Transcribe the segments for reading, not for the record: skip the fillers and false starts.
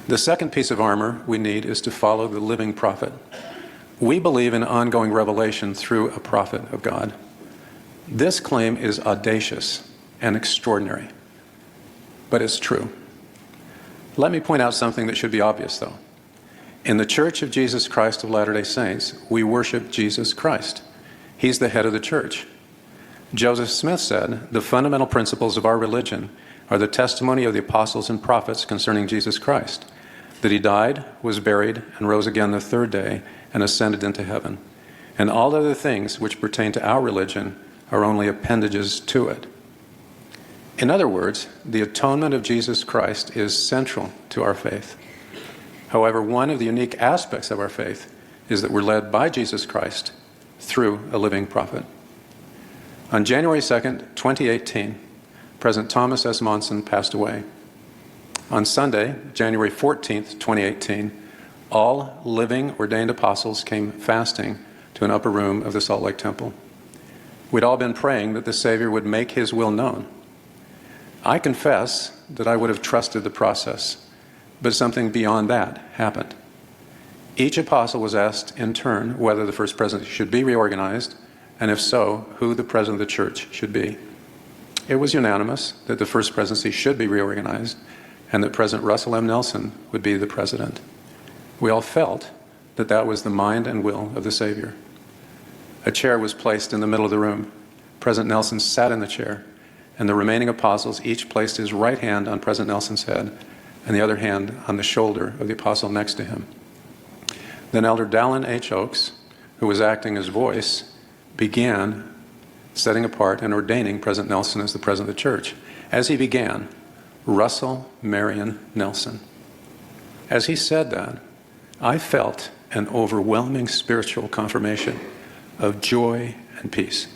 The second piece of armor we need is to follow the living prophet. We believe in ongoing revelation through a prophet of God. This claim is audacious and extraordinary, but it's true. Let me point out something that should be obvious, though. In the Church of Jesus Christ of Latter-day Saints, we worship Jesus Christ. He's the head of the church. Joseph Smith said, "The fundamental principles of our religion are the testimony of the apostles and prophets concerning Jesus Christ, that he died, was buried, and rose again the third day, and ascended into heaven. And all other things which pertain to our religion are only appendages to it." In other words, the atonement of Jesus Christ is central to our faith. However, one of the unique aspects of our faith is that we're led by Jesus Christ through a living prophet. On January 2nd, 2018, President Thomas S. Monson passed away. On Sunday, January 14th, 2018, all living ordained apostles came fasting to an upper room of the Salt Lake Temple. We'd all been praying that the Savior would make his will known. I confess that I would have trusted the process, but something beyond that happened. Each apostle was asked in turn whether the First Presidency should be reorganized, and if so, who the President of the Church should be. It was unanimous that the First Presidency should be reorganized, and that President Russell M. Nelson would be the President. We all felt that that was the mind and will of the Savior. A chair was placed in the middle of the room. President Nelson sat in the chair, and the remaining apostles each placed his right hand on President Nelson's head and the other hand on the shoulder of the apostle next to him. Then Elder Dallin H. Oaks, who was acting as voice, began setting apart and ordaining President Nelson as the President of the Church. As he began, Russell Marion Nelson. As he said that, I felt an overwhelming spiritual confirmation of joy and peace.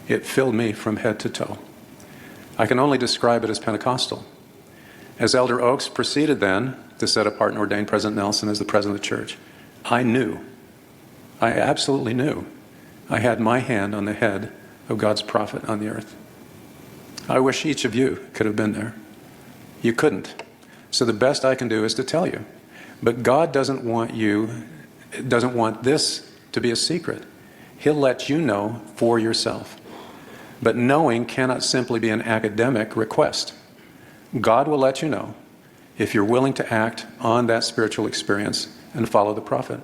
It filled me from head to toe. I can only describe it as Pentecostal. As Elder Oaks proceeded then to set apart and ordain President Nelson as the President of the Church, I absolutely knew I had my hand on the head of God's prophet on the earth. I wish each of you could have been there. You couldn't. So the best I can do is to tell you. But God doesn't want this to be a secret. He'll let you know for yourself. But knowing cannot simply be an academic request. God will let you know if you're willing to act on that spiritual experience and follow the prophet.